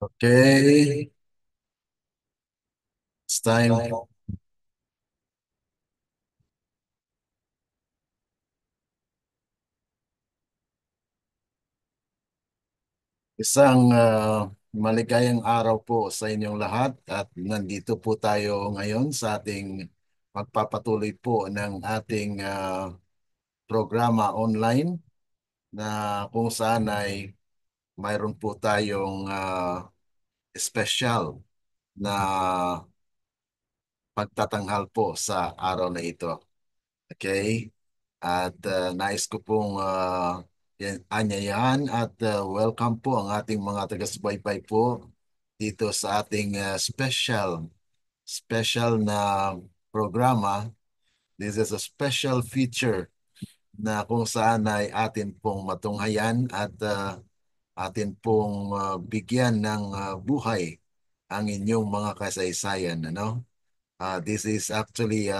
Okay, it's time. Isang maligayang araw po sa inyong lahat at nandito po tayo ngayon sa ating magpapatuloy po ng ating programa online na kung saan ay mayroon po tayong special na pagtatanghal po sa araw na ito. Okay? At nais ko pong anyayahan at welcome po ang ating mga taga-subaybay po dito sa ating special na programa. This is a special feature na kung saan ay atin pong matunghayan at atin pong bigyan ng buhay ang inyong mga kasaysayan. Ano? This is actually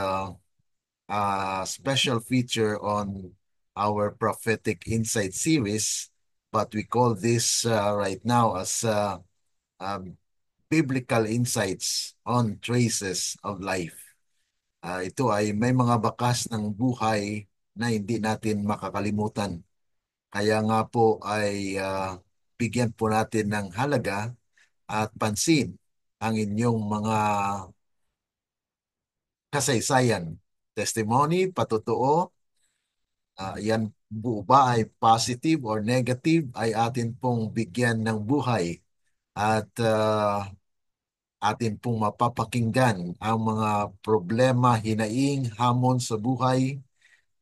special feature on our Prophetic Insight series, but we call this right now as Biblical Insights on Traces of Life. Ito ay may mga bakas ng buhay na hindi natin makakalimutan. Kaya nga po ay bigyan po natin ng halaga at pansin ang inyong mga kasaysayan, testimony, patotoo. Yan po ba ay positive or negative ay atin pong bigyan ng buhay at atin pong mapapakinggan ang mga problema, hinaing, hamon sa buhay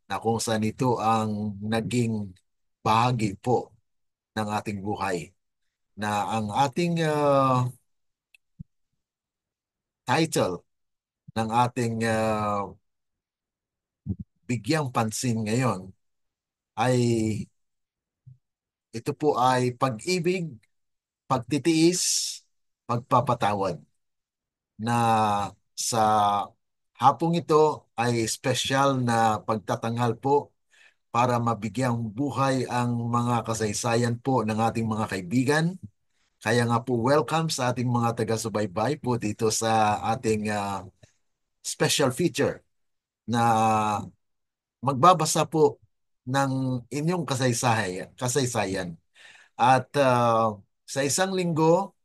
na kung saan ito ang naging bahagi po ng ating buhay. Na ang ating title ng ating bigyang pansin ngayon ay ito po ay pag-ibig, pagtitiis, pagpapatawad. Na sa hapong ito ay special na pagtatanghal po para mabigyang buhay ang mga kasaysayan po ng ating mga kaibigan. Kaya nga po welcome sa ating mga taga-subaybay po dito sa ating special feature na magbabasa po ng inyong kasaysayan. At sa isang linggo,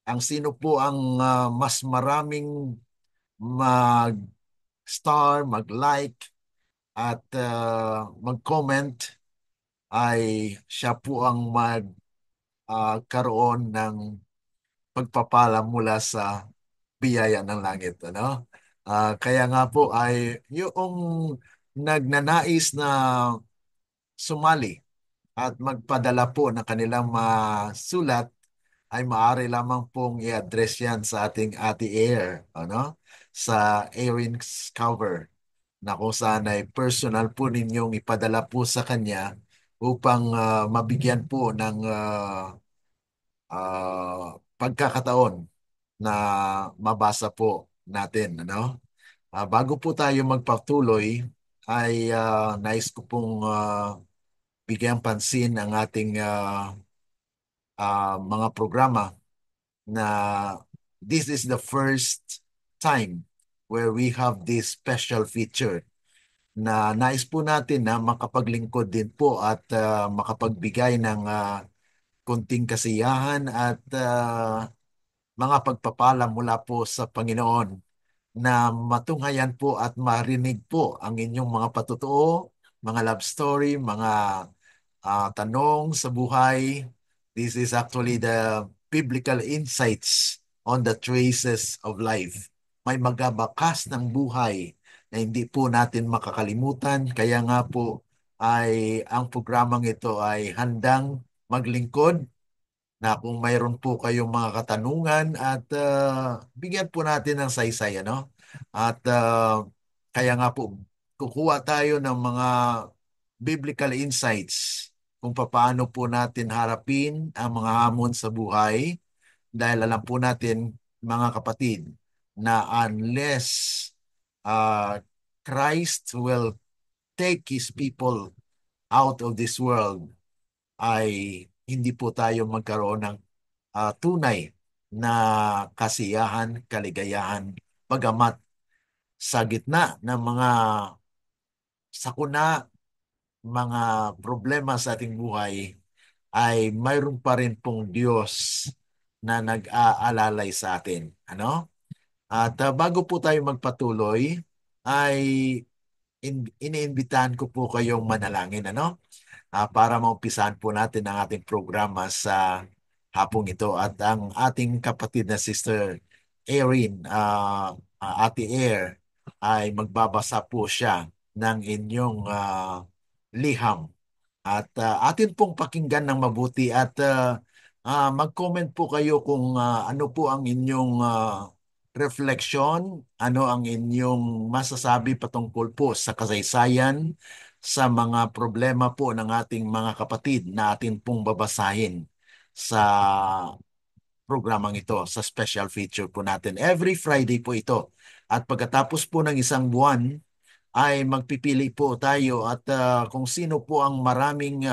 ang sino po ang mas maraming mag-star, mag-like, at mag-comment ay siya po ang magkaroon ng pagpapala mula sa biyaya ng langit. Ano? Kaya nga po ay yung nagnanais na sumali at magpadala po ng kanilang sulat ay maaari lamang pong i-address yan sa ating Ate Air, ano? Sa Erin's cover na kung saan ay personal po ninyong ipadala po sa kanya upang mabigyan po ng pagkakataon na mabasa po natin, ano? Bago po tayo magpatuloy, ay nais ko pong bigyan pansin ang ating mga programa na this is the first time where we have this special feature na nais po natin na makapaglingkod din po at makapagbigay ng kunting kasiyahan at mga pagpapala mula po sa Panginoon na matunghayan po at marinig po ang inyong mga patotoo, mga love story, mga tanong sa buhay. This is actually the biblical insights on the traces of life. May magabakas ng buhay na hindi po natin makakalimutan. Kaya nga po ay ang programang ito ay handang maglingkod na kung mayroon po kayong mga katanungan at bigyan po natin ng saysay, ano? At kaya nga po, kukuha tayo ng mga biblical insights kung paano po natin harapin ang mga hamon sa buhay dahil alam po natin, mga kapatid, na unless uh, Christ will take His people out of this world, ay hindi po tayo magkaroon ng tunay na kasiyahan, kaligayahan, bagamat sa gitna ng mga sakuna, mga problema sa ating buhay, ay mayroon pa rin pong Diyos na nag-aalalay sa atin. Ano? At bago po tayo magpatuloy, ay iniimbitahan ko po kayong manalangin, ano? Para maumpisahan po natin ang ating programa sa hapong ito. At ang ating kapatid na Sister Erin, Ate Air, ay magbabasa po siya ng inyong liham. At atin pong pakinggan ng mabuti at mag-comment po kayo kung ano po ang inyong refleksyon, ano ang inyong masasabi patungkol po sa kasaysayan, sa mga problema po ng ating mga kapatid na atin pong babasahin sa programang ito, sa special feature po natin. Every Friday po ito. At pagkatapos po ng isang buwan, ay magpipili po tayo at kung sino po ang maraming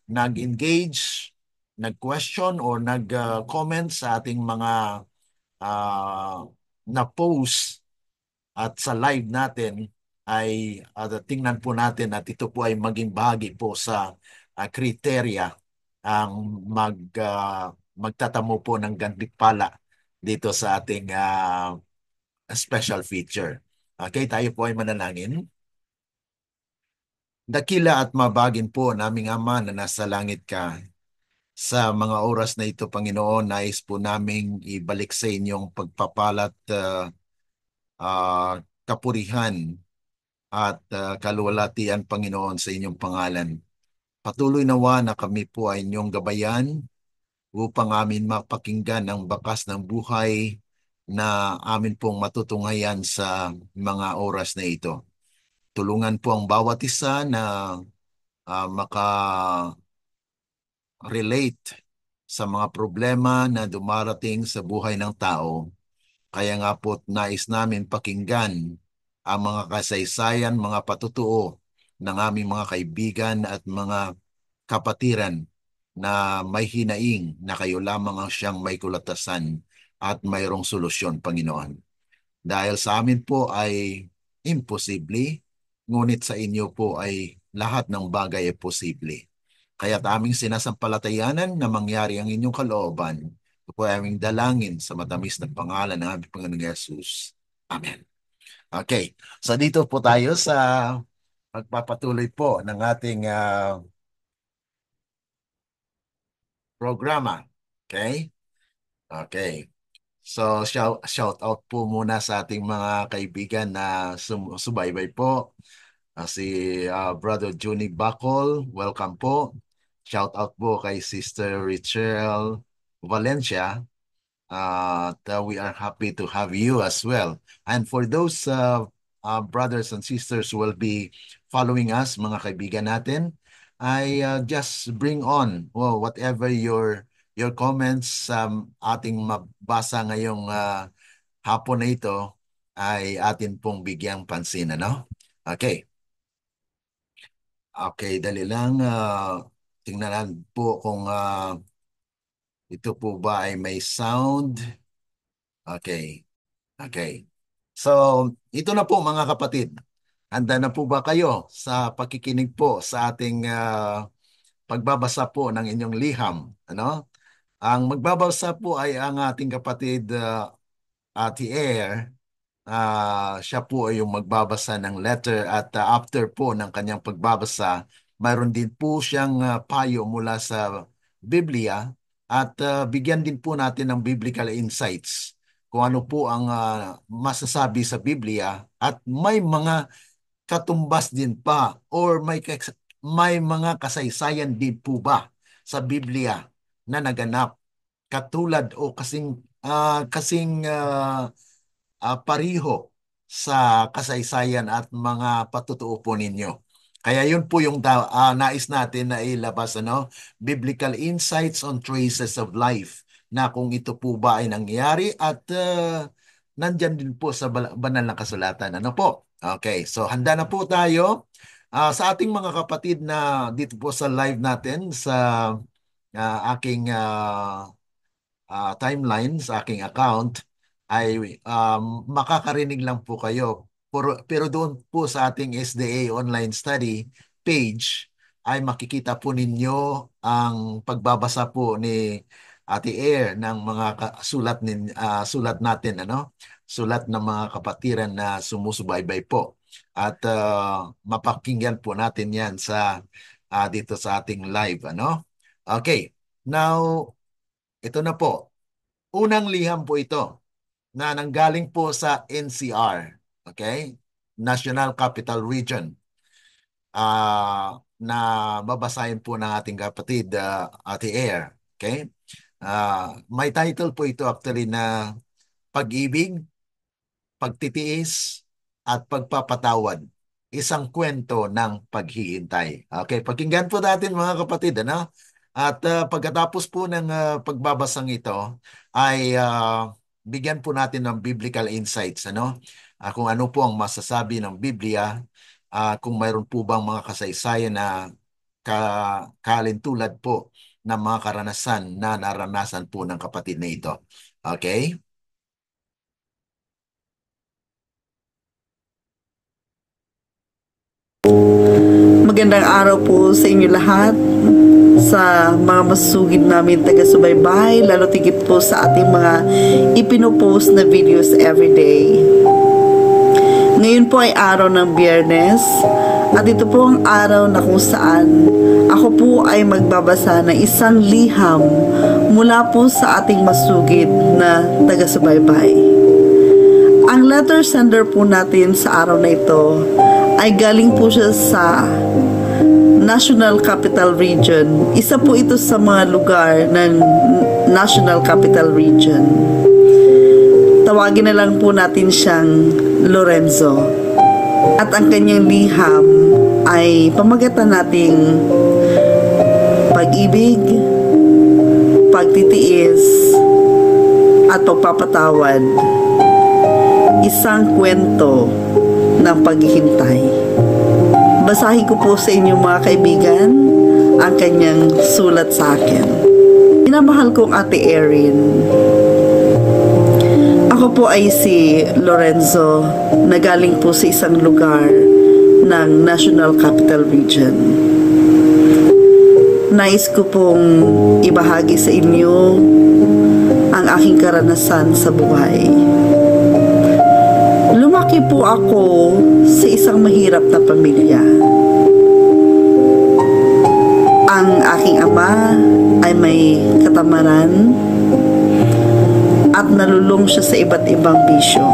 nag-engage, nag-question or nag-comment sa ating mga na-post at sa live natin ay tingnan po natin at ito po ay maging bahagi po sa kriteria ang magtatamo po ng gantimpala dito sa ating special feature. Okay, tayo po ay manalangin. Dakila at mabagin po naming Ama na nasa langit ka. Sa mga oras na ito, Panginoon, nais po naming ibalik sa inyong pagpapalat, kapurihan at kaluwalhatian, Panginoon, sa inyong pangalan. Patuloy nawa na kami po ay inyong gabayan upang amin mapakinggan ang bakas ng buhay na amin pong matutunghayan sa mga oras na ito. Tulungan po ang bawat isa na maka-relate sa mga problema na dumarating sa buhay ng tao. Kaya nga po nais namin pakinggan ang mga kasaysayan, mga patutuo ng aming mga kaibigan at mga kapatiran na may hinaing na kayo lamang ang siyang may kulatasan at mayroong solusyon, Panginoon. Dahil sa amin po ay imposible, ngunit sa inyo po ay lahat ng bagay ay posible. Kaya't aming sinasampalatayanan na mangyari ang inyong kalooban. Ito po ay aming dalangin sa matamis na pangalan ng aming Panginoong Yesus. Amen. Okay, so dito po tayo sa pagpapatuloy po ng ating programa. Okay? Okay. So shout out po muna sa ating mga kaibigan na subaybay po. Si Brother Juni Bacol, welcome po. Shout out po kay Sister Richelle Valencia. We are happy to have you as well. And for those brothers and sisters who will be following us, mga kaibigan natin, I just bring on whatever your comments ating mabasa ngayong hapon na ito ay atin pong bigyang pansin, ano? Okay. Okay, dali lang. Tingnan natin po kung ito po ba ay may sound. Okay. Okay. So, ito na po mga kapatid. Handa na po ba kayo sa pakikinig po sa ating pagbabasa po ng inyong liham? Ano? Ang magbabasa po ay ang ating kapatid Ate Air. Siya po ay yung magbabasa ng letter at after po ng kanyang pagbabasa, mayroon din po siyang payo mula sa Biblia at bigyan din po natin ng biblical insights kung ano po ang masasabi sa Biblia at may mga katumbas din pa or may mga kasaysayan din po ba sa Biblia na naganap katulad o kasing pariho sa kasaysayan at mga patutuo po ninyo. Kaya yun po yung nais natin na ilabas, ano? Biblical insights on traces of life na kung ito po ba ay nangyari at nandyan din po sa banal na kasulatan. Ano po? Okay, so handa na po tayo. Sa ating mga kapatid na dito po sa live natin sa aking timeline sa aking account ay makakarinig lang po kayo. Pero doon po sa ating SDA Online Study page ay makikita po ninyo ang pagbabasa po ni Ate Air ng mga sulat natin, ano? Sulat ng mga kapatiran na sumusubaybay po. At mapakinggan po natin yan dito sa ating live, ano? Okay. Now, ito na po. Unang liham po ito na nanggaling po sa NCR, okay? National Capital Region. Na babasahin po ng ating kapatid Ate Air, okay? May title po ito actually na Pag-ibig, Pagtitiis, at Pagpapatawad. Isang kwento ng paghihintay. Okay, pakinggan po natin mga kapatid, ano? At pagkatapos po ng pagbabasang ito ay bigyan po natin ng biblical insights, ano? Kung ano po ang masasabi ng Biblia, kung mayroon po bang mga kasaysayan na kalintulad po ng mga karanasan na naranasan po ng kapatid na ito. Okay? Magandang araw po sa inyo lahat, sa mga masugid namin taga-subaybay, lalo tigit po sa ating mga ipinopost na videos everyday. Ngayon po ay araw ng Biyernes at ito po ang araw na kung saan ako po ay magbabasa ng isang liham mula po sa ating masugid na taga-subaybay. Ang letter sender po natin sa araw na ito ay galing po siya sa National Capital Region. Isa po ito sa mga lugar ng National Capital Region. Tawagin na lang po natin siyang Lorenzo. At ang kanyang liham ay pamagatan nating pag-ibig, pagtitiis, at pagpapatawad. Isang kwento ng paghihintay. Basahin ko po sa inyo mga kaibigan ang kanyang sulat sa akin. Minamahal kong Ate Erin. Ako po ay si Lorenzo na galing po sa isang lugar ng National Capital Region. Nais ko pong ibahagi sa inyo ang aking karanasan sa buhay. Lumaki po ako sa isang mahirap na pamilya. Ang aking ama ay may katamaran at nalulong siya sa iba't ibang bisyo.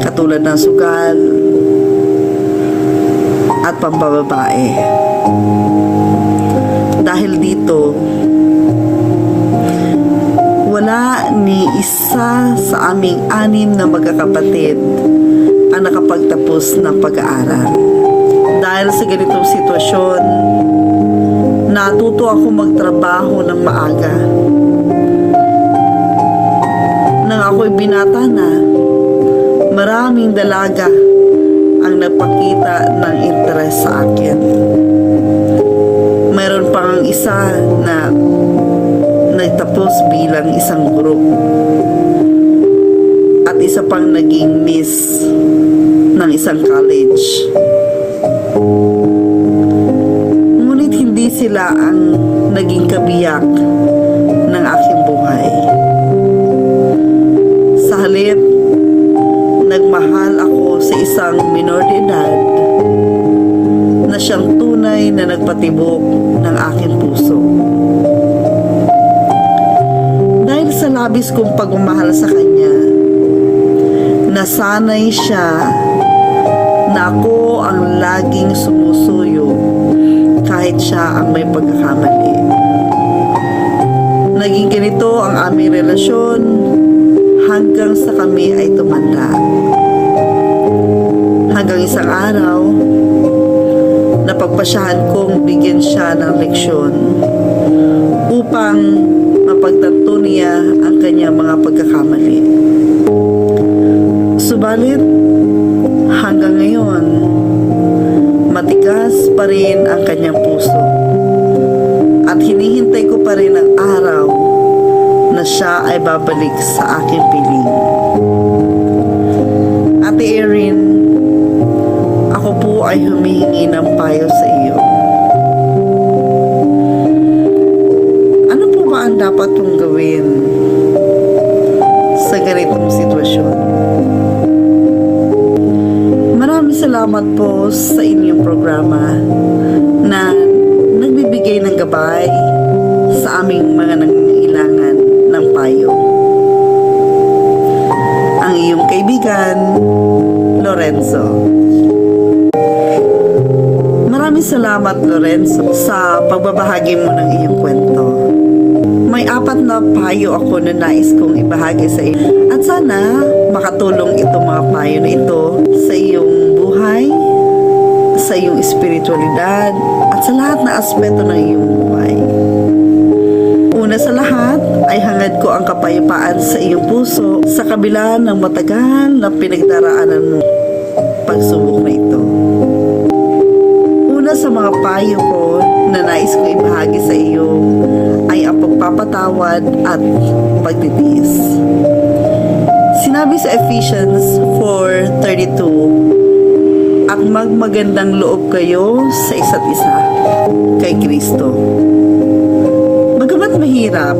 Katulad ng sugal at pambababae. Dahil dito, wala ni isa sa aming 6 na magkakapatid ang nakapagtapos ng pag-aaral. Dahil sa ganitong sitwasyon, natuto ako magtrabaho ng maaga. Nang ako'y binata na, maraming dalaga ang nagpakita ng interes sa akin. Mayroon pang isa na nagtapos bilang isang guro at isa pang naging miss ng isang college. Ngunit hindi sila ang naging kabiyak ng aking buhay. Sa halip, nagmahal ako sa isang minor de edad na siyang tunay na nagpatibok ng aking puso. Dahil sa labis kong pagmamahal sa kanya, nasanay siya na ako ang laging sumusuyo kahit siya ang may pagkakamali. Naging ganito ang aming relasyon hanggang sa kami ay tumanda. Hanggang isang araw, napagpasyahan kong bigyan siya ng leksyon upang mapagtanto niya ang kanyang mga pagkakamali. Subalit, hanggang ngayon, matigas pa rin ang kanyang puso at hinihintay ko pa rin ang araw siya ay babalik sa aking piling. Ate Erin, ako po ay humihingi ng payo sa iyo. Ano po ba ang dapat kong gawin sa ganitong sitwasyon? Maraming salamat po sa inyong programa na nagbibigay ng gabay sa aming mga nangangailangan ng payo. Ang iyong kaibigan, Lorenzo. Maraming salamat, Lorenzo, sa pagbabahagi mo ng iyong kwento. May 4 na payo ako na nais kong ibahagi sa iyo. At sana makatulong itong mga payo na ito sa iyong buhay, sa iyong espiritualidad, at sa lahat na aspeto ng iyong buhay. Una sa lahat ay hangad ko ang kapayapaan sa iyong puso sa kabila ng matagal na pinagdaraanan mo pagsubok na ito. Una sa mga payo ko na nais ko ibahagi sa iyo ay ang pagpapatawad at pagtitiis. Sinabi sa Ephesians 4:32, at magmagandang loob kayo sa isa't isa kay Kristo. Bagamat mahirap,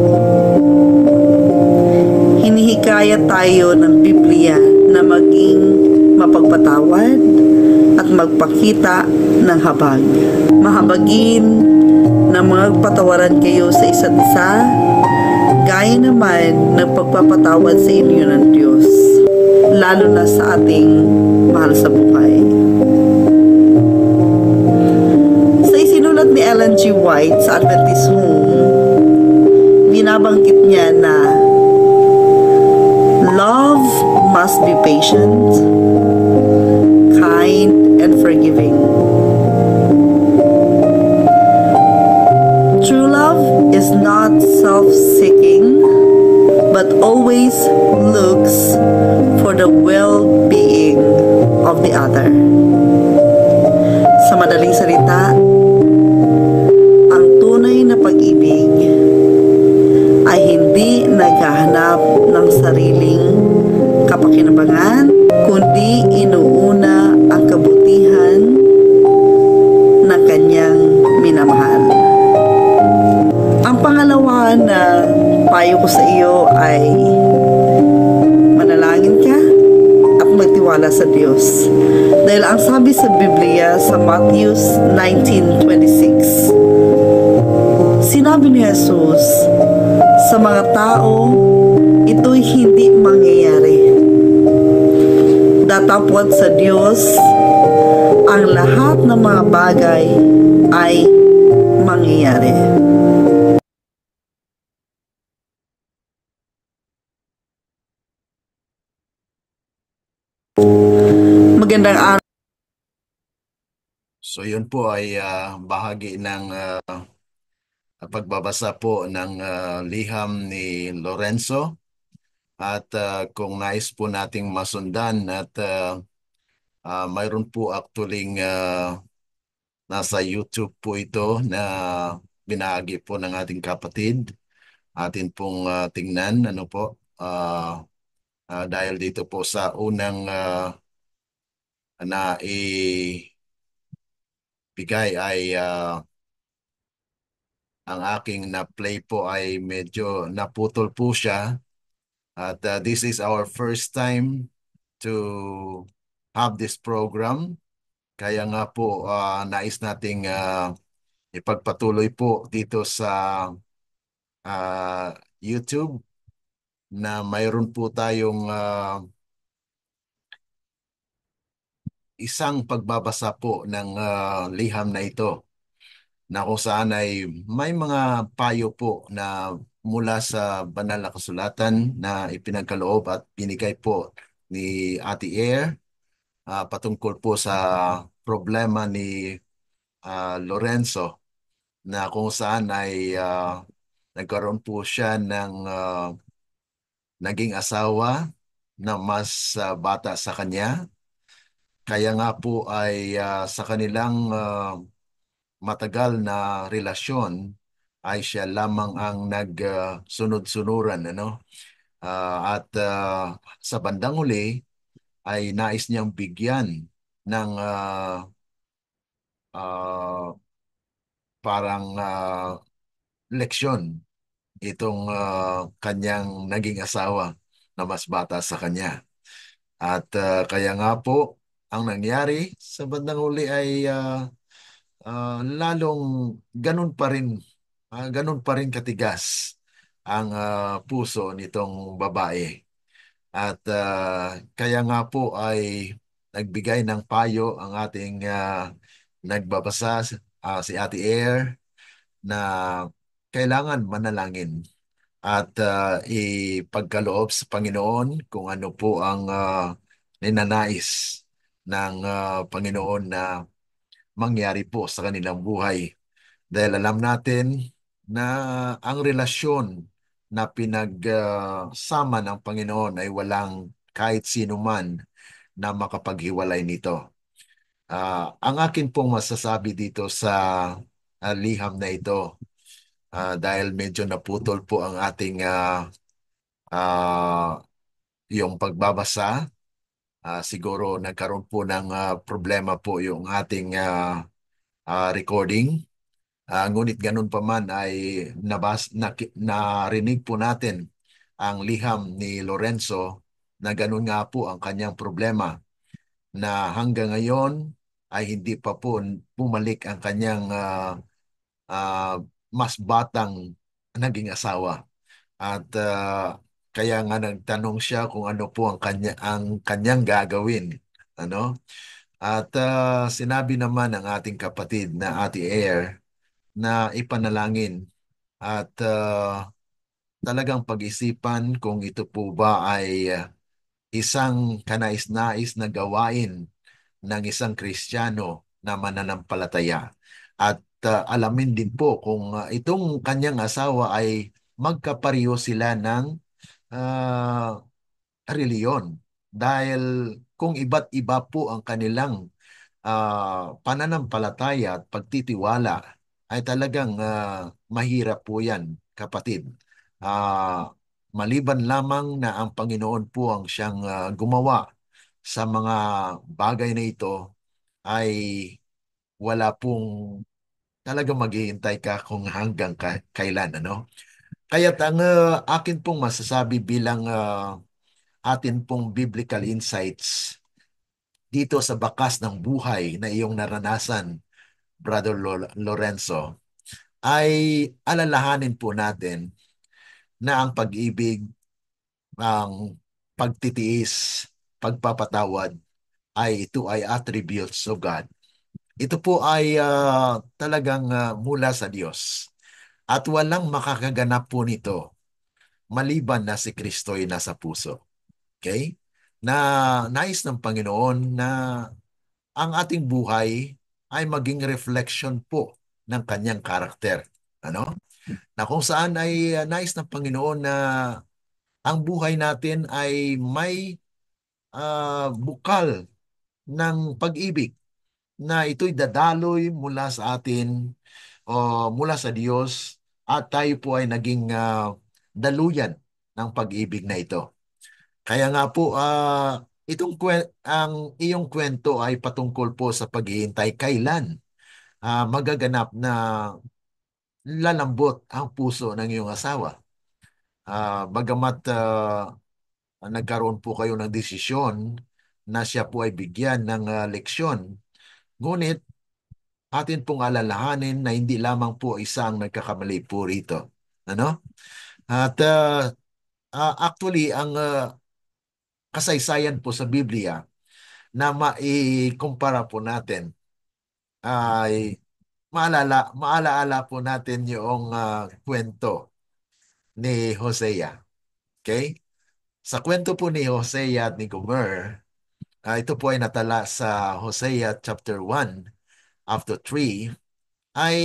hinihikayat tayo ng Biblia na maging mapagpatawad at magpakita ng habag. Mahabagin na magpatawaran kayo sa isa't isa, gaya naman ng pagpapatawad sa inyo ng Diyos, lalo na sa ating mahal sa buhay. Sa isinulat ni Ellen G. White sa Adventist Home, binabanggit niya na love must be patient, kind, and forgiving. True love is not self-seeking, but always looks for the well-being of the other. Sa madaling salita, ang tunay na pag-ibig ay hindi naghahanap ng sariling kapakinabangan, kundi inuuna ang kabutihan ng kanyang minamahal. Ang pangalawa na payo ko sa iyo ay manalangin ka at magtiwala sa Diyos. Dahil ang sabi sa Biblia sa Matthew 19:26, sinabi ni Jesus, sa mga tao, ito'y hindi mangyayari. Datapwat sa Diyos, ang lahat ng mga bagay ay mangyayari. Magandang araw. So yun po ay bahagi ng pagbabasa po ng liham ni Lorenzo. At kung nais po nating masundan at mayroon po actually nasa YouTube po ito na binahagi po ng ating kapatid. Atin pong tingnan ano po dahil dito po sa unang na ibigay ay ang aking na-play po ay medyo naputol po siya. At this is our first time to have this program. Kaya nga po nais nating ipagpatuloy po dito sa YouTube na mayroon po tayong isang pagbabasa po ng liham na ito na kung saan ay may mga payo po na mula sa banal na kasulatan na ipinagkaloob at binigay po ni Ate Air patungkol po sa problema ni Lorenzo na kung saan ay nagkaroon po siya ng naging asawa na mas bata sa kanya. Kaya nga po ay sa kanilang matagal na relasyon ay siya lamang ang nagsunod-sunuran, ano? At sa bandang huli ay nais niyang bigyan ng ah, parang leksyon itong kanyang naging asawa na mas bata sa kanya. At kaya nga po, ang nangyari sa bandang huli ay lalong ganun pa rin, ganun pa rin katigas ang puso nitong babae. At kaya nga po ay nagbigay ng payo ang ating nagbabasa, si Ate Air, na kailangan manalangin at ipagkaloob sa Panginoon kung ano po ang ninanais ng Panginoon na mangyari po sa kanilang buhay. Dahil alam natin na ang relasyon na pinagsama ng Panginoon ay walang kahit sino man na makapaghiwalay nito. Ang akin pong masasabi dito sa liham na ito, dahil medyo naputol po ang ating ah, yung pagbabasa, siguro nagkaroon po ng problema po yung ating recording. Ngunit ganun pa man ay narinig po natin ang liham ni Lorenzo na ganun nga po ang kanyang problema, na hanggang ngayon ay hindi pa po bumalik ang kanyang ah, mas batang naging asawa. At kaya nga nagtanong siya kung ano po ang kanyang gagawin. Ano? At sinabi naman ng ating kapatid na Ate Air na ipanalangin at talagang pag-isipan kung ito po ba ay isang kanais-nais na gawain ng isang Kristiyano na mananampalataya. At alamin din po kung itong kanyang asawa ay magkapareho sila ng ah, reliyon. Dahil kung iba't iba po ang kanilang pananampalataya at pagtitiwala, ay talagang mahirap po yan, kapatid. Ah, Maliban lamang na ang Panginoon po ang siyang gumawa sa mga bagay na ito, ay wala pong talagang maghihintay ka kung hanggang kailan, ano? Kaya't ang akin pong masasabi bilang atin pong biblical insights dito sa bakas ng buhay na iyong naranasan, Brother Lorenzo, ay alalahanin po natin na ang pag-ibig, ang pagtitiis, pagpapatawad, ay ito ay attributes of God. Ito po ay talagang mula sa Diyos. At walang makakaganap po nito maliban na si Kristo ay nasa puso. Okay? Na nais ng Panginoon na ang ating buhay ay maging reflection po ng kanyang karakter. Ano? Na kung saan ay nais ng Panginoon na ang buhay natin ay may bukal ng pag-ibig, na ito'y dadaloy mula sa atin o mula sa Diyos, at tayo po ay naging daluyan ng pag-ibig na ito. Kaya nga po, ang iyong kwento ay patungkol po sa paghihintay kailan magaganap na lalambot ang puso ng iyong asawa. Bagamat nagkaroon po kayo ng desisyon na siya po ay bigyan ng leksyon, ngunit atin pong alalahanin na hindi lamang po isang nagkakamali po rito. Ano? At actually, ang kasaysayan po sa Biblia na maikumpara po natin ay maalaala po natin yung kwento ni Hosea. Okay? Sa kwento po ni Hosea at ni Gomer, ito po ay natala sa Hosea chapter 1 up to 3, ay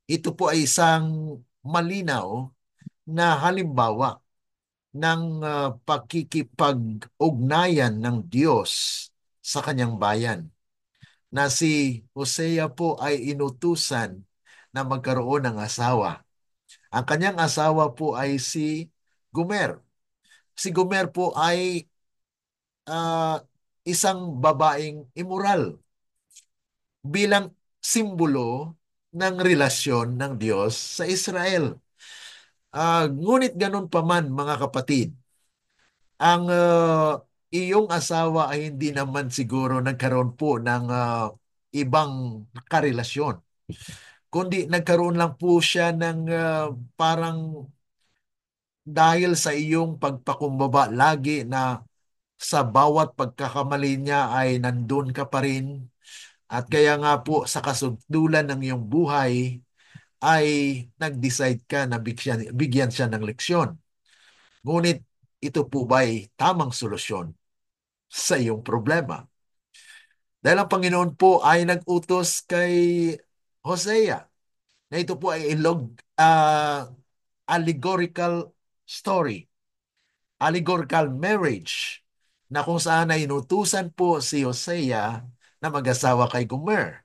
ito po ay isang malinaw na halimbawa ng pakikipag-ugnayan ng Diyos sa kanyang bayan, na si Hosea po ay inutusan na magkaroon ng asawa. Ang kanyang asawa po ay si Gomer. Si Gomer po ay ah, isang babaeng immoral bilang simbolo ng relasyon ng Diyos sa Israel. Ngunit ganun pa man, mga kapatid, ang iyong asawa ay hindi naman siguro nagkaroon po ng ibang karelasyon, kundi nagkaroon lang po siya ng parang dahil sa iyong pagpakumbaba lagi na sa bawat pagkakamali niya ay nandun ka pa rin. At kaya nga po sa kasugdulan ng iyong buhay ay nag-decide ka na bigyan siya ng leksyon. Ngunit ito po ba'y tamang solusyon sa iyong problema? Dahil ang Panginoon po ay nag-utos kay Hosea na ito po ay allegorical story, allegorical marriage, na kung saan ay inutusan po si Hosea na mag-asawa kay Gomer.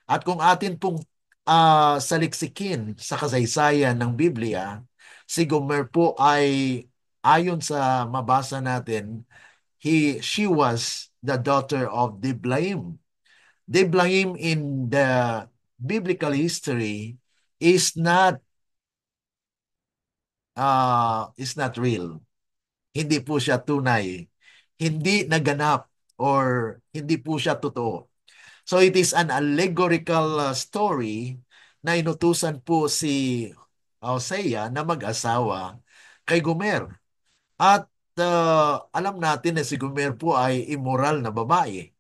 At kung atin pong saliksikin sa kasaysayan ng Biblia, si Gomer po ay ayon sa mabasa natin, she was the daughter of Diblaim. Diblaim in the biblical history is not real. Hindi po siya tunay. Hindi naganap or hindi po siya totoo. So it is an allegorical story na inutusan po si Hosea na mag-asawa kay Gomer. At alam natin na si Gomer po ay immoral na babae.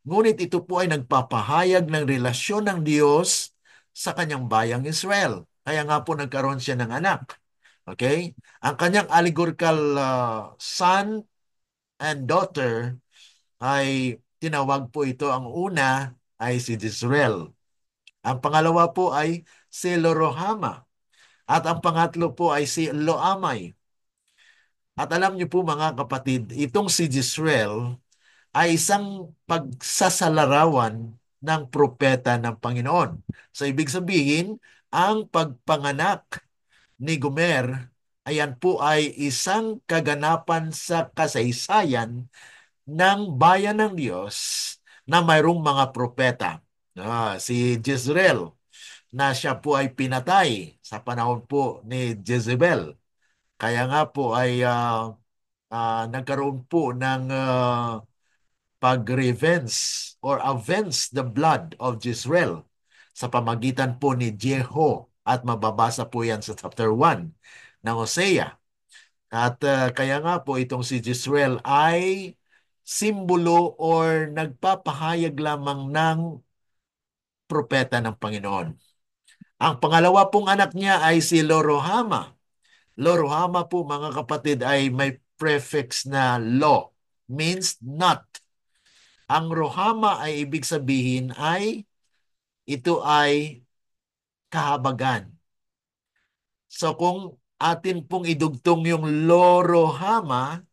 Ngunit ito po ay nagpapahayag ng relasyon ng Diyos sa kanyang bayang Israel. Kaya nga po nagkaroon siya ng anak. Okay? Ang kanyang allegorical son and daughter ay tinawag po ito, ang una ay si Jezreel. Ang pangalawa po ay si Loruhama. At ang pangatlo po ay si Loamay. At alam niyo po, mga kapatid, itong si Jezreel ay isang pagsasalarawan ng propeta ng Panginoon. So ibig sabihin, ang pagpanganak ni Gomer, ayan po ay isang kaganapan sa kasaysayan ng bayan ng Diyos na mayroong mga propeta. Si Jezreel, na siya po ay pinatay sa panahon po ni Jezebel. Kaya nga po ay nagkaroon po ng pag-revenge or avenge the blood of Jezreel sa pamagitan po ni Jeho, at mababasa po yan sa chapter 1 ng Hosea. At kaya nga po itong si Jezreel ay simbolo or nagpapahayag lamang ng propeta ng Panginoon. Ang pangalawa pong anak niya ay si Loruhama. Loruhama po, mga kapatid, ay may prefix na lo, means not. Ang Rohama ay ibig sabihin ay ito ay kahabagan. So kung atin pong idugtong yung Lorohama,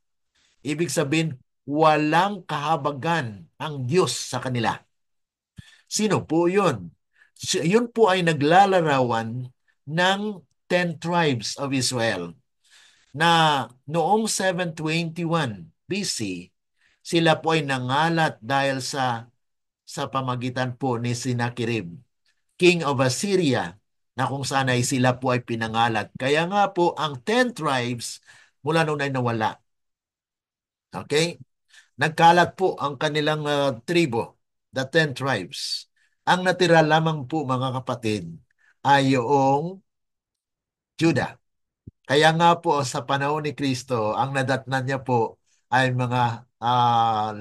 ibig sabihin walang kahabagan ang Diyos sa kanila. Sino po yun? Yun po ay naglalarawan ng 10 tribes of Israel na noong 721 BC, sila po ay nangalat dahil sa pamagitan po ni Sennacherib, king of Assyria, na kung saan ay sila po ay pinangalat. Kaya nga po, ang 10 tribes mula noon ay nawala. Okay? Nagkalat po ang kanilang tribo, the 10 tribes. Ang natira lamang po, mga kapatid, ay yung Judah. Kaya nga po sa panahon ni Kristo, ang nadatnan niya po ay mga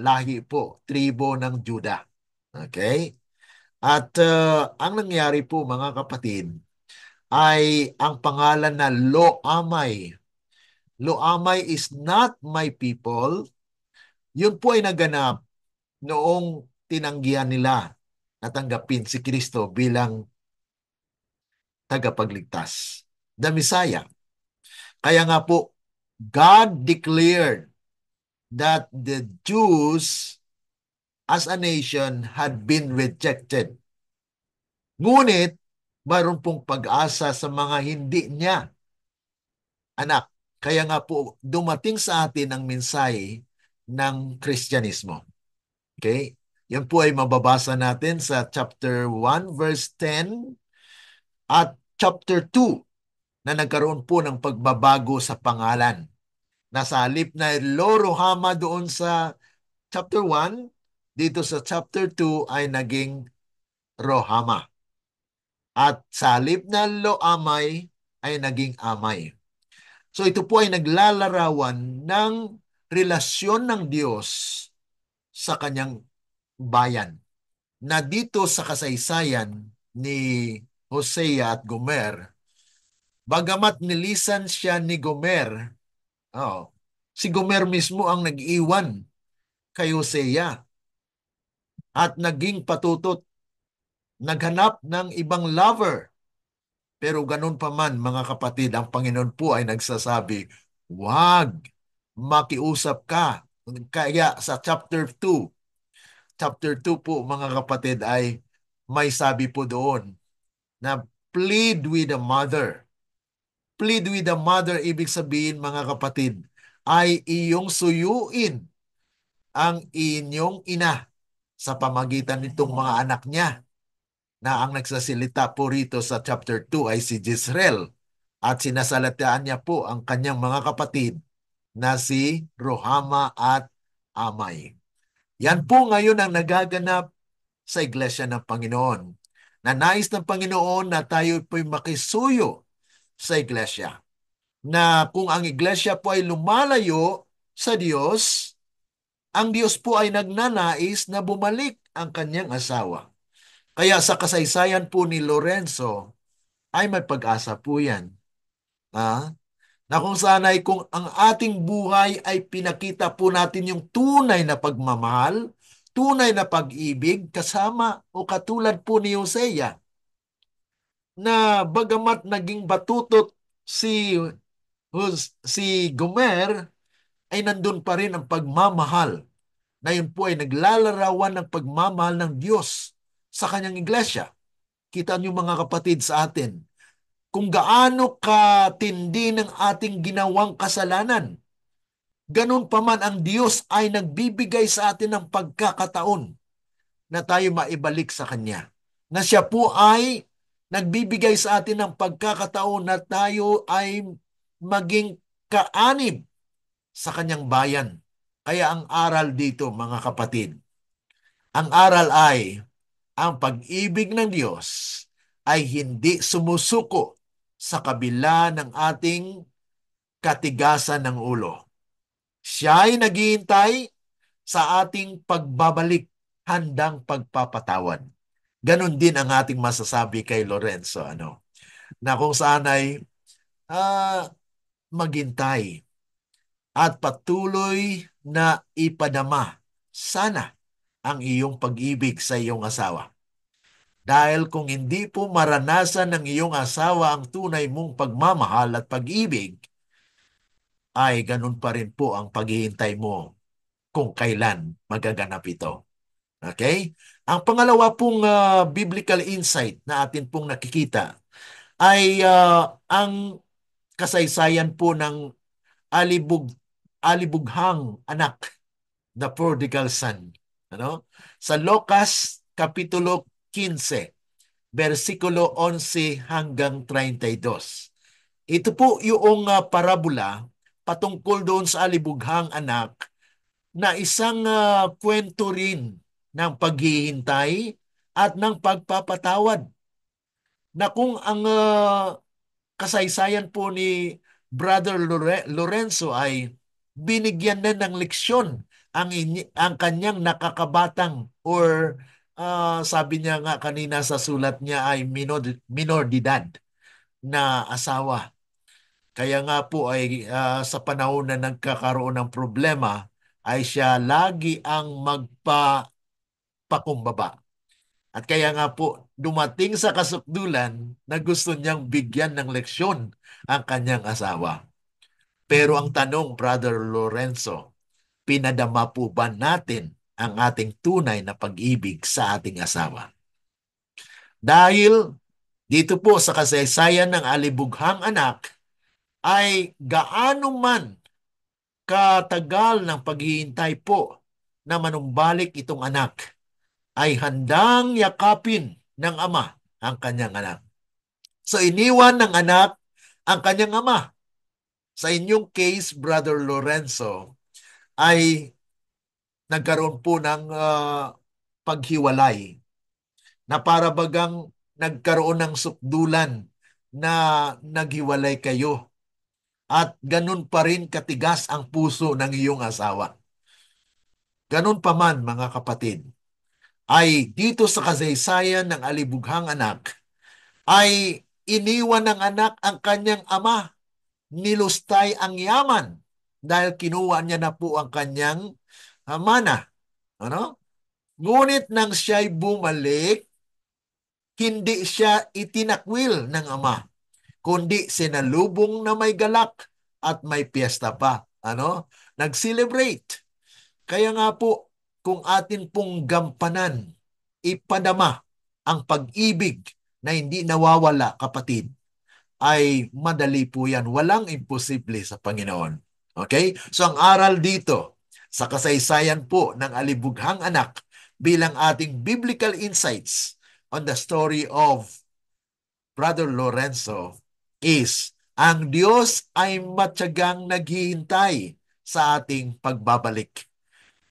lahi po, tribo ng Judah. Okay? At ang nangyari po, mga kapatid, ay ang pangalan na Lo-amay. Lo-amay is not my people. Yun po ay naganap noong tinanggihan nila natanggapin si Kristo bilang tagapagligtas, the Messiah. Kaya nga po, God declared that the Jews as a nation had been rejected. Ngunit, mayroon pong pag-asa sa mga hindi niya anak. Kaya nga po dumating sa atin ang mensahe ng Kristyanismo. Okay? Yan po ay mababasa natin sa chapter 1 verse 10 at chapter 2 na nagkaroon po ng pagbabago sa pangalan. Nasa halip na Lo-Ruhamah doon sa chapter 1, dito sa chapter 2 ay naging Rohamah. At sa halip na Lo-Amay ay naging Amay. So ito po ay naglalarawan ng relasyon ng Diyos sa kanyang bayan. Na dito sa kasaysayan ni Hosea at Gomer, bagamat nilisan siya ni Gomer, si Gomer mismo ang nag-iwan kay Hosea at naging patutot, naghanap ng ibang lover. Pero ganun pa man, mga kapatid, ang Panginoon po ay nagsasabi, "Wag, makiusap ka." Kaya sa chapter 2 po, mga kapatid, ay may sabi po doon na plead with the mother. Plead with the mother, ibig sabihin, mga kapatid, ay iyong suyuin ang inyong ina sa pamagitan nitong mga anak niya, na ang nagsasalita po rito sa chapter 2 ay si Jezreel, at sinasalitaan niya po ang kanyang mga kapatid na si Rohama at Amay. Yan po ngayon ang nagaganap sa Iglesia ng Panginoon. Na nais ng Panginoon na tayo po'y makisuyo sa Iglesia. Na kung ang Iglesia po ay lumalayo sa Diyos, ang Diyos po ay nagnanais na bumalik ang kanyang asawa. Kaya sa kasaysayan po ni Lorenzo, ay may pag-asa po yan. Na kung saan ay kung ang ating buhay ay pinakita po natin yung tunay na pagmamahal, tunay na pag-ibig, kasama o katulad po ni Hosea, na bagamat naging batutot si Gomer, ay nandun pa rin ang pagmamahal, na yun po ay naglalarawan ng pagmamahal ng Diyos sa kanyang iglesia. Kita niyo, mga kapatid, sa atin, kung gaano katindi ng ating ginawang kasalanan, ganun pa man ang Diyos ay nagbibigay sa atin ng pagkakataon na tayo maibalik sa Kanya. Na siya po ay nagbibigay sa atin ng pagkakataon na tayo ay maging kaanib sa Kanyang bayan. Kaya ang aral dito, mga kapatid, ang aral ay ang pag-ibig ng Diyos ay hindi sumusuko sa kabila ng ating katigasan ng ulo. Siya ay naghihintay sa ating pagbabalik, handang pagpapatawad. Ganon din ang ating masasabi kay Lorenzo, na kung saan ay maghintay at patuloy na ipadama sana ang iyong pag-ibig sa iyong asawa. Dahil kung hindi po maranasan ng iyong asawa ang tunay mong pagmamahal at pag-ibig, ay ganun pa rin po ang paghihintay mo kung kailan magaganap ito. Okay? Ang pangalawa pong biblical insight na atin pong nakikita ay ang kasaysayan po ng alibughang anak, the prodigal son. Sa Lucas Kapitulo 15, versikulo 11 hanggang 32. Ito po yung parabola patungkol doon sa alibughang anak, na isang kwento rin ng paghihintay at ng pagpapatawad, na kung ang kasaysayan po ni Brother Lorenzo ay binigyan na ng leksyon ang kanyang nakakabatang, or sabi niya nga kanina sa sulat niya ay minor de edad na asawa. Kaya nga po ay sa panahon na nagkakaroon ng problema, ay siya lagi ang magpakumbaba. At kaya nga po dumating sa kasukdulan na gusto niyang bigyan ng leksyon ang kanyang asawa. Pero ang tanong, Brother Lorenzo, pinadama po ba natin ang ating tunay na pag-ibig sa ating asawa? Dahil Dito po sa kasaysayan ng alibughang anak ay gaano man katagal ng paghihintay po na manumbalik itong anak, ay handang yakapin ng ama ang kanyang anak. So iniwan ng anak ang kanyang ama. Sa inyong case, Brother Lorenzo, ay nagkaroon po ng paghiwalay na para bagang nagkaroon ng sukdulan na naghiwalay kayo at ganun pa rin katigas ang puso ng iyong asawa. Ganun pa man, mga kapatid, ay dito sa kasaysayan ng alibughang anak, ay iniwan ng anak ang kanyang ama, nilustay ang yaman dahil kinuha niya na po ang kanyang mana. Ano? Ngunit nang siya'y bumalik, hindi siya itinakwil ng ama, kundi sinalubong na may galak at may piyesta pa. Ano? Nag-celebrate. Kaya nga po, kung atin pong gampanan, ipadama ang pag-ibig na hindi nawawala, kapatid, ay madali po yan. Walang imposible sa Panginoon. Okay? So ang aral dito, sa kasaysayan po ng alibughang anak, bilang ating biblical insights on the story of Brother Lorenzo is, ang Diyos ay matyagang naghihintay sa ating pagbabalik.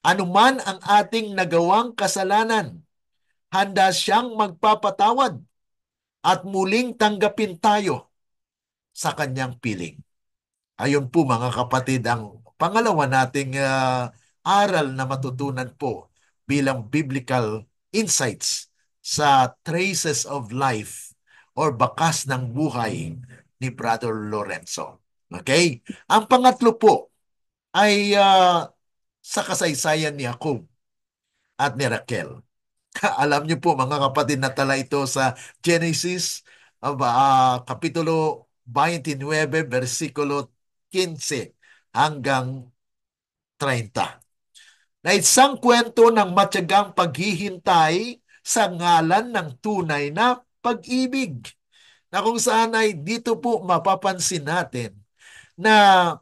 Anuman ang ating nagawang kasalanan, handa siyang magpapatawad at muling tanggapin tayo sa kanyang piling. Ayun po, mga kapatid, ang pangalawa nating aral na matutunan po bilang biblical insights sa traces of life or bakas ng buhay ni Brother Lorenzo. Okay? Ang pangatlo po ay sa kasaysayan ni Jacob at ni Raquel. Alam niyo po, mga kapatid, na tala ito sa Genesis Kapitulo 29, versikulo 15 hanggang 30. Na isang kwento ng matyagang paghihintay sa ngalan ng tunay na pag-ibig. Na kung saan ay dito po mapapansin natin na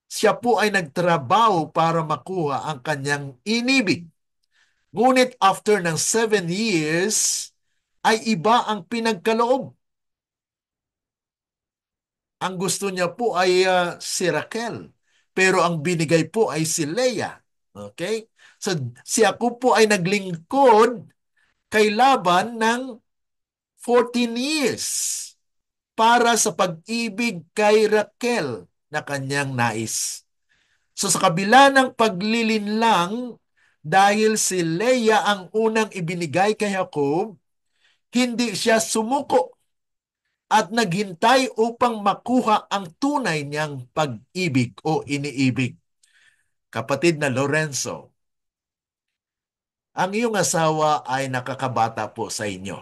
siya po ay nagtrabaho para makuha ang kanyang inibig. Ngunit after ng 7 years, ay iba ang pinagkaloob. Ang gusto niya po ay si Raquel. Pero ang binigay po ay si Leah. Okay? So si Jacob po ay naglingkod kay Laban ng 14 years para sa pag-ibig kay Raquel na kanyang nais. So sa kabila ng paglilinlang, dahil si Leah ang unang ibinigay kay Jacob, hindi siya sumuko at naghintay upang makuha ang tunay niyang pag-ibig o iniibig. Kapatid na Lorenzo, ang iyong asawa ay nakakabata po sa inyo,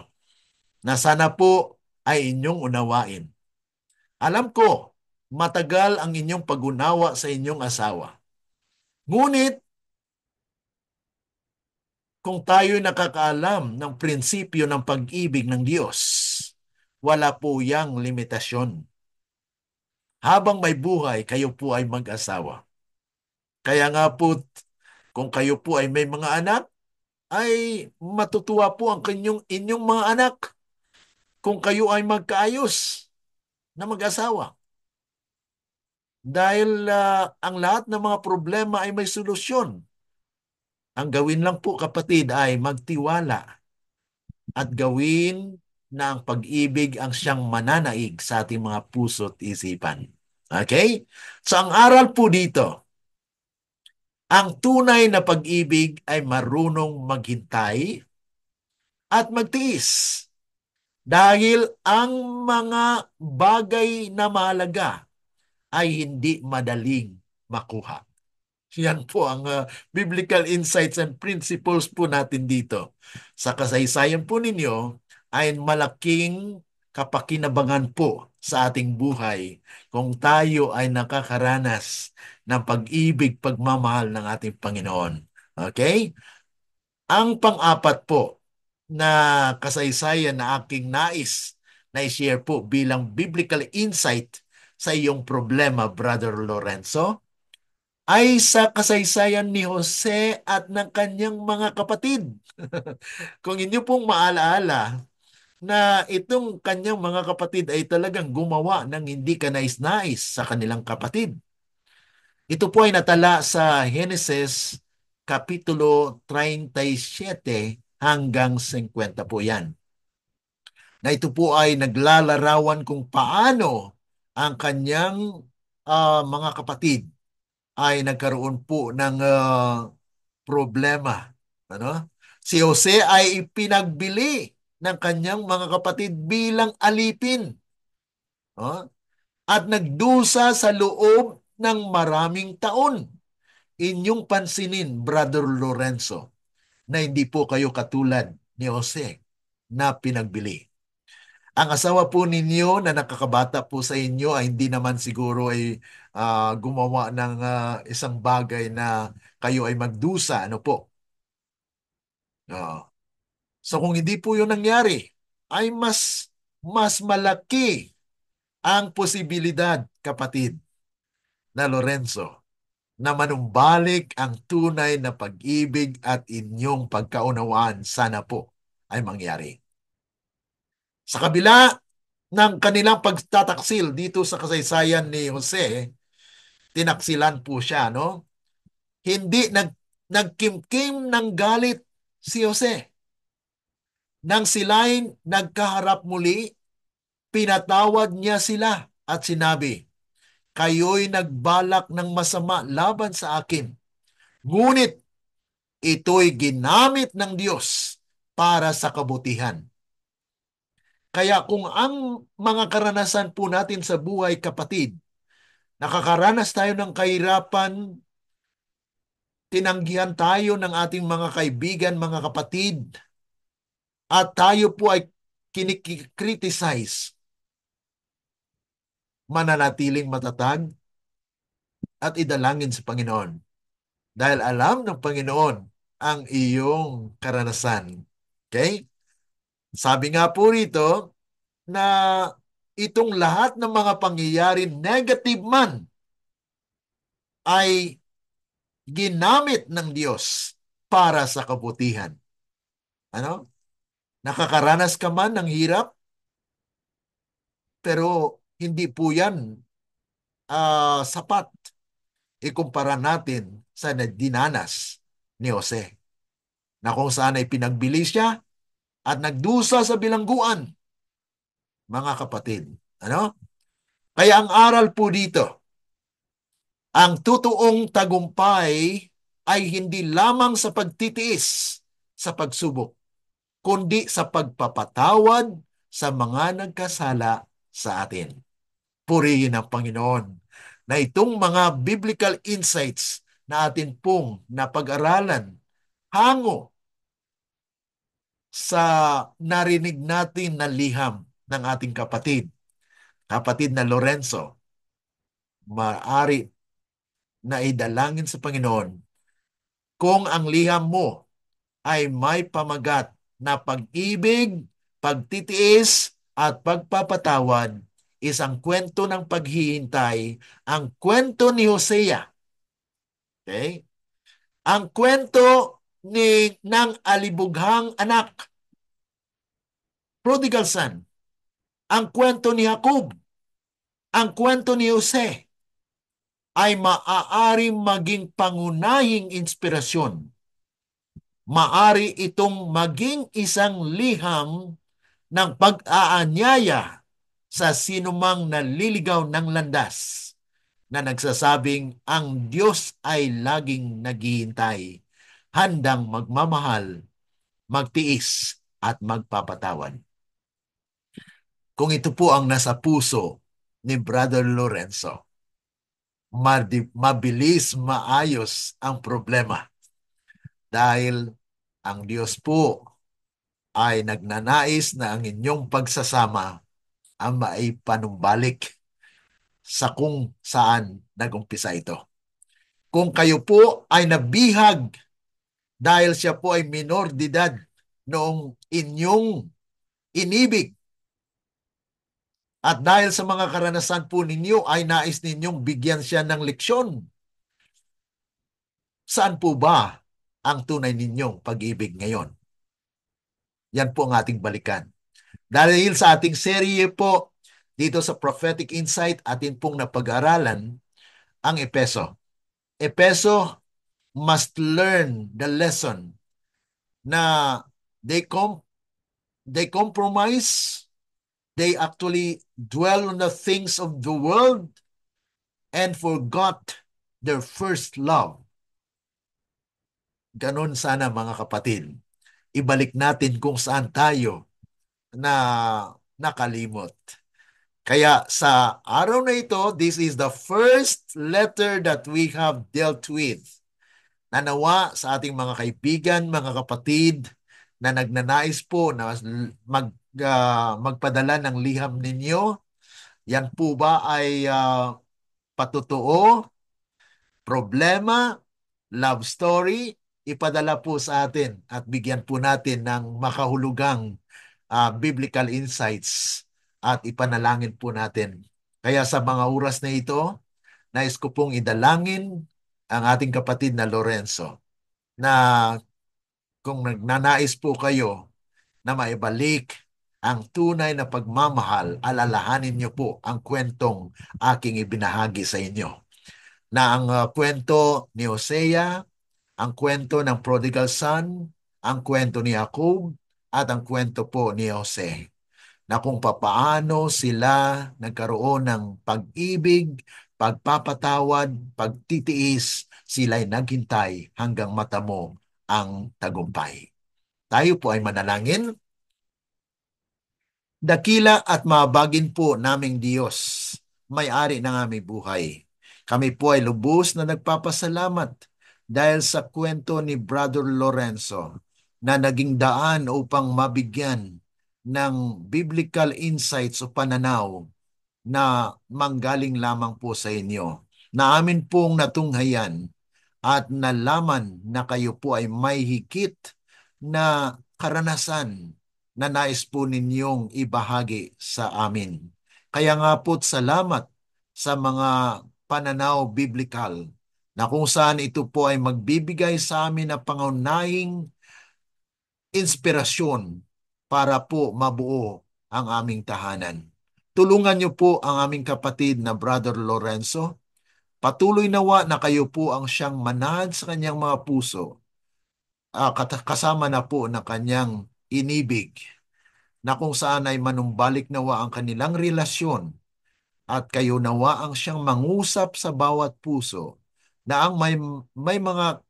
na sana po ay inyong unawain. Alam ko, matagal ang inyong pag-unawa sa inyong asawa. Ngunit, kung tayo'y nakakaalam ng prinsipyo ng pag-ibig ng Diyos, wala po yang limitasyon. Habang may buhay, kayo po ay mag-asawa. Kaya nga po, kung kayo po ay may mga anak, ay matutuwa po ang inyong mga anak kung kayo ay magkaayos na mag-asawa. Dahil ang lahat ng mga problema ay may solusyon. Ang gawin lang po, kapatid, ay magtiwala at gawin na ang pag-ibig ang siyang mananaig sa ating mga puso at isipan. Okay? So ang aral po dito, ang tunay na pag-ibig ay marunong maghintay at magtiis. Dahil ang mga bagay na mahalaga ay hindi madaling makuha. Yan po ang biblical insights and principles po natin dito. Sa kasaysayan po ninyo ay malaking kapakinabangan po sa ating buhay kung tayo ay nakakaranas ng pag-ibig, pagmamahal ng ating Panginoon. Okay? Ang pang-apat po na kasaysayan na aking nais na i-share po bilang biblical insight sa iyong problema, Brother Lorenzo, ay sa kasaysayan ni Jose at ng kanyang mga kapatid. Kung inyo pong maalaala na itong kanyang mga kapatid ay talagang gumawa ng hindi kanais-nais sa kanilang kapatid. Ito po ay natala sa Genesis Kapitulo 37 hanggang 50 po yan. Na ito po ay naglalarawan kung paano ang kanyang mga kapatid ay nagkaroon po ng problema. Ano? Si Jose ay ipinagbili ng kanyang mga kapatid bilang alipin. Oh? At nagdusa sa loob ng maraming taon. Inyong pansinin, Brother Lorenzo, na hindi po kayo katulad ni Jose na pinagbili. Ang asawa po ninyo na nakakabata po sa inyo ay hindi naman siguro ay gumawa ng isang bagay na kayo ay magdusa. Ano po? Ah, so kung hindi po yun nangyari, ay mas malaki ang posibilidad, kapatid, na Lorenzo, na manumbalik ang tunay na pag-ibig at inyong pagkaunawaan sana po ay mangyari. Sa kabila ng kanilang pagtataksil dito sa kasaysayan ni Jose, tinaksilan po siya, no? Hindi nagkimkim ng galit si Jose. Nang sila'y nagkaharap muli, pinatawad niya sila at sinabi, kayo'y nagbalak ng masama laban sa akin. Ngunit ito'y ginamit ng Diyos para sa kabutihan. Kaya kung ang mga karanasan po natin sa buhay, kapatid, nakakaranas tayo ng kahirapan, tinanggihan tayo ng ating mga kaibigan, mga kapatid, at tayo po ay kinikriticize, mananatiling matatag at idalangin sa Panginoon. Dahil alam ng Panginoon ang iyong karanasan. Okay? Sabi nga po rito na itong lahat ng mga pangyayari negative man ay ginamit ng Diyos para sa kabutihan. Ano? Nakakaranas ka man ng hirap, pero hindi po yan sapat ikumpara natin sa dinanas ni Jose, na kung saan ay pinagbili siya at nagdusa sa bilangguan, mga kapatid. Ano? Kaya ang aral po dito, ang totoong tagumpay ay hindi lamang sa pagtitiis sa pagsubok, kundi sa pagpapatawad sa mga nagkasala sa atin. Purihin ang Panginoon na itong mga biblical insights na atin pong napag-aralan hango sa narinig natin na liham ng ating kapatid na Lorenzo, maaari na idalangin sa Panginoon kung ang liham mo ay may pamagat na pag-ibig, pagtitiis, at pagpapatawad, isang kwento ng paghihintay, ang kwento ni Hosea. Okay? Ang kwento ng alibughang anak, prodigal son, ang kwento ni Jacob, ang kwento ni Jose, ay maaaring maging pangunahing inspirasyon. Maari itong maging isang liham ng pag-aanyaya sa sinumang naliligaw ng landas na nagsasabing ang Diyos ay laging naghihintay, handang magmamahal, magtiis at magpapatawad. Kung ito po ang nasa puso ni Brother Lorenzo, mabilis maayos ang problema dahil ang Diyos po ay nagnanais na ang inyong pagsasama ang maipanumbalik sa kung saan nag-umpisa ito. Kung kayo po ay nabihag dahil siya po ay minor de edad noong inyong inibig, At dahil sa mga karanasan po ninyo ay nais ninyong bigyan siya ng leksyon. Saan po ba ang tunay ninyong pag-ibig ngayon? Yan po ang ating balikan. Dahil sa ating serye po dito sa Prophetic Insight, atin pong napag-aralan ang Epeso. Epeso must learn the lesson na they com they compromise, they actually dwell on the things of the world and forgot their first love. Ganon sana mga kapatid. Ibalik natin kung saan tayo na nakalimot. Kaya sa araw na ito, this is the first letter that we have dealt with. Nanawa sa ating mga kaibigan, mga kapatid na nagnanais po na magpadala ng liham ninyo. Yan po ba ay patotoo, problema, love story? Ipadala po sa atin at bigyan po natin ng makahulugang biblical insights at ipanalangin po natin. Kaya sa mga oras na ito, nais ko pong idalangin ang ating kapatid na Lorenzo na kung nagnanais po kayo na maibalik ang tunay na pagmamahal, alalahanin niyo po ang kwentong aking ibinahagi sa inyo. Na ang kwento ni Hosea, ang kwento ng prodigal son, ang kwento ni Jacob, at ang kwento po ni Jose. Na kung papaano sila nagkaroon ng pag-ibig, pagpapatawad, pagtitiis, sila'y naghintay hanggang matamo ang tagumpay. Tayo po ay manalangin. Dakila at mabagin po naming Diyos, may-ari ng aming buhay. Kami po ay lubos na nagpapasalamat dahil sa kwento ni Brother Lorenzo na naging daan upang mabigyan ng biblical insights o pananaw na manggaling lamang po sa inyo. Na amin pong natunghayan at nalaman na kayo po ay may higit na karanasan na nais po ninyong ibahagi sa amin. Kaya nga po salamat sa mga pananaw biblical na kung saan ito po ay magbibigay sa amin ng pangunahing inspirasyon para po mabuo ang aming tahanan. Tulungan niyo po ang aming kapatid na Brother Lorenzo. Patuloy nawa na kayo po ang siyang manahan sa kanyang mga puso, kasama na po na kanyang inibig, na kung saan ay manumbalik nawa ang kanilang relasyon at kayo nawa ang siyang mangusap sa bawat puso na ang may mga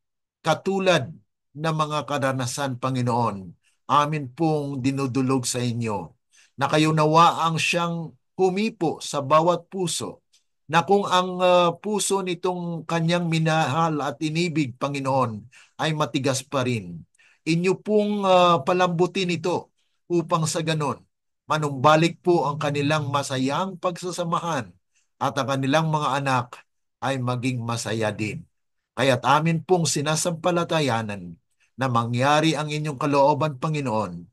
katulad na mga karanasan, Panginoon, amin pong dinudulog sa inyo, na kayo nawa ang siyang humipo sa bawat puso, na kung ang puso nitong kanyang minahal at inibig, Panginoon, ay matigas pa rin. Inyo pong palambutin ito upang sa ganon, manumbalik po ang kanilang masayang pagsasamahan at ang kanilang mga anak ay maging masaya din. Kaya't amin pong sinasampalatayanan na mangyari ang inyong kalooban, Panginoon.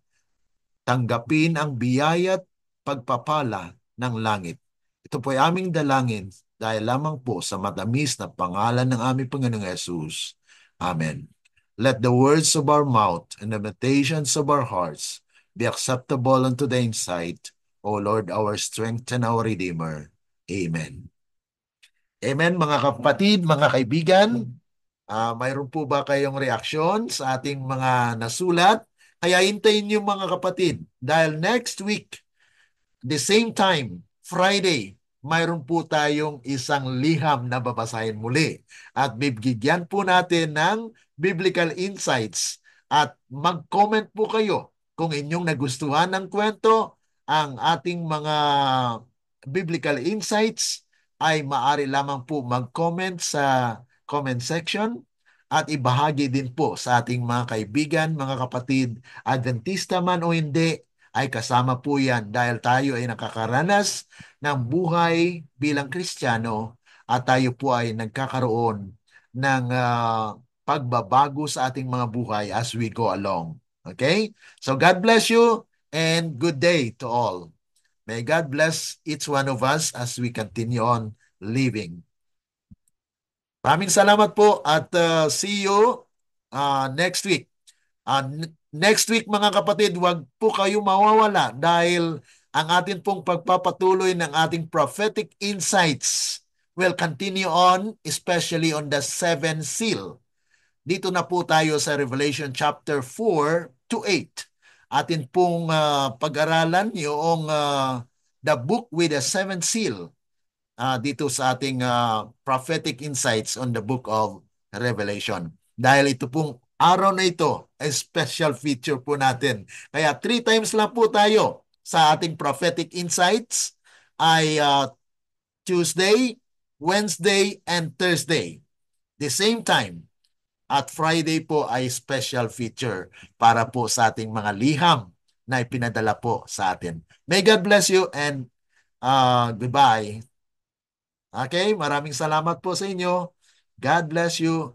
Tanggapin ang biyaya't pagpapala ng langit. Ito po ay aming dalangin dahil lamang po sa matamis na pangalan ng aming Panginoong Yesus. Amen. Let the words of our mouth and the meditations of our hearts be acceptable unto thine sight, O Lord, our strength and our Redeemer. Amen. Amen, mga kapatid, mga kaibigan. Mayroon po ba kayong reaksyon sa ating mga nasulat? Kaya hintayin niyo mga kapatid dahil next week, the same time, Friday, mayroon po tayong isang liham na babasahin muli. At bibigyan po natin ng biblical insights at mag-comment po kayo kung inyong nagustuhan ng kwento, ang ating mga biblical insights ay maaari lamang po mag-comment sa comment section at ibahagi din po sa ating mga kaibigan, mga kapatid, Adventista man o hindi, ay kasama po yan dahil tayo ay nakakaranas ng buhay bilang Kristiyano at tayo po ay nagkakaroon ng pagbabago sa ating mga buhay as we go along. Okay? So God bless you and good day to all. May God bless each one of us as we continue on living. Maraming salamat po at see you next week. Next week mga kapatid, wag po kayo mawawala dahil ang atin pong pagpapatuloy ng ating prophetic insights will continue on, especially on the seven seal. Dito na po tayo sa Revelation chapter 4 to 8. Atin pong pag-aralan yung the book with the seven seal dito sa ating prophetic insights on the book of Revelation. Dahil ito pong araw na ito ay special feature po natin. Kaya 3 times lang po tayo sa ating prophetic insights ay Tuesday, Wednesday, and Thursday. The same time. At Friday po ay special feature para po sa ating mga liham na ipinadala po sa atin. May God bless you and goodbye. Okay, maraming salamat po sa inyo. God bless you.